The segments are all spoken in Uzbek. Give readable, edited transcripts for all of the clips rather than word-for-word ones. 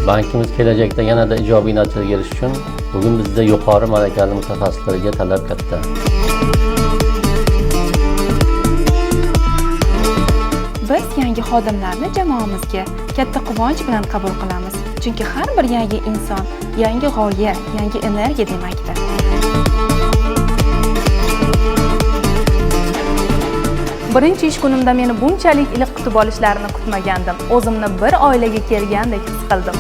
Bankimiz kelajakda yanada ijobiy natijaga erishish uchun bugun bizda yuqori malakali mutaxassislarga talab katta. Biz yangi xodimlarni jamoamizga katta quvonch bilan qabul qilamiz. Chunki har bir yangi inson, yangi g'oya, yangi energiya demakdir. Birinchi ish kunimda meni bunchalik iliq kutib olishlarini kutmagandim. O'zimni bir oilaga kelgandek his qildim.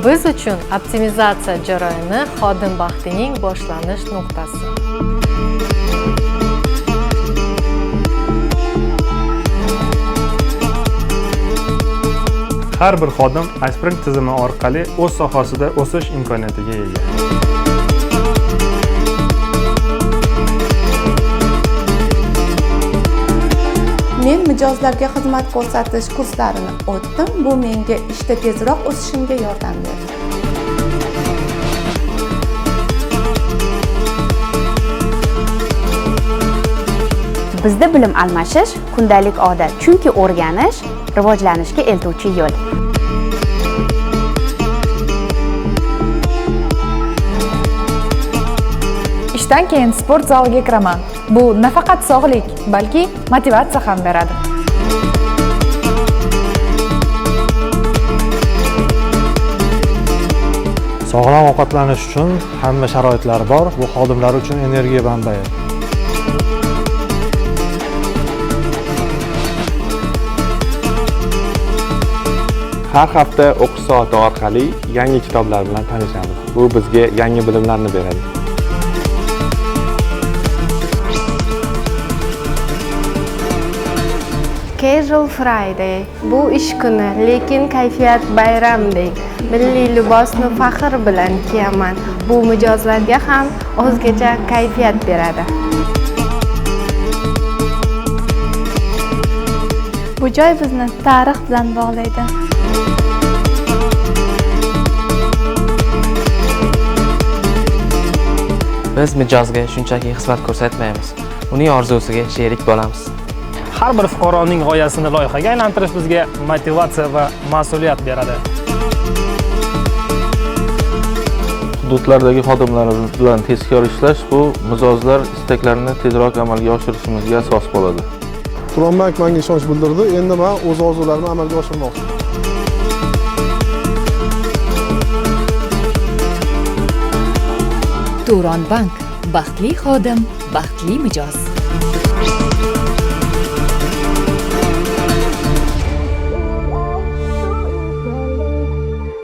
Biz uchun optimizatsiya jarayoni xodim baxtining boshlanish nuqtasi. Har bir xodim Iceberg tizimi orqali o'z sohasida o'sish imkoniyatiga ega. Men mijozlarga xizmat ko'rsatish kurslarini o'tdim. Bu menga ishda tezroq o'sishimga yordam berdi. Bizda bilim almashish kundalik odat, chunki o'rganish rivojlanishga eltuvchi yo'l. Ishdan keyin sport zaliga kiraman. Bu nafaqat sog'lik, balki motivatsiya ham beradi. Sog'lom ovqatlanish uchun hamma sharoitlar bor. Bu xodimlar uchun energiya manbai. Har hafta o'qish soati orqali yangi kitoblar bilan tanishamiz. Bu bizga yangi bilimlarni beradi. Casual Friday bu ish kuni, lekin kayfiyat bayramdek. Milliy libosni faxr bilan kiyaman. Bu mijozlarga ham o'zgacha kayfiyat beradi. Bu joy bizni tarix bilan bog'laydi. Biz mijozga shunchaki xizmat ko'rsatmaymiz, uning orzusiga sherik bo'lamiz. Har bir fuqaroning g'oyasini loyihaga aylantirish bizga motivatsiya va mas'uliyat beradi. Hududlardagi xodimlarimiz bilan tezkor ishlash bu mijozlar istaklarini tezroq amalga oshirishimizga asos bo'ladi. Turonbank menga ishonch bildirdi. Endi men o'z orzularimni amalga oshirmoqchiman. Turonbank, baxtli xodim, baxtli mijoz.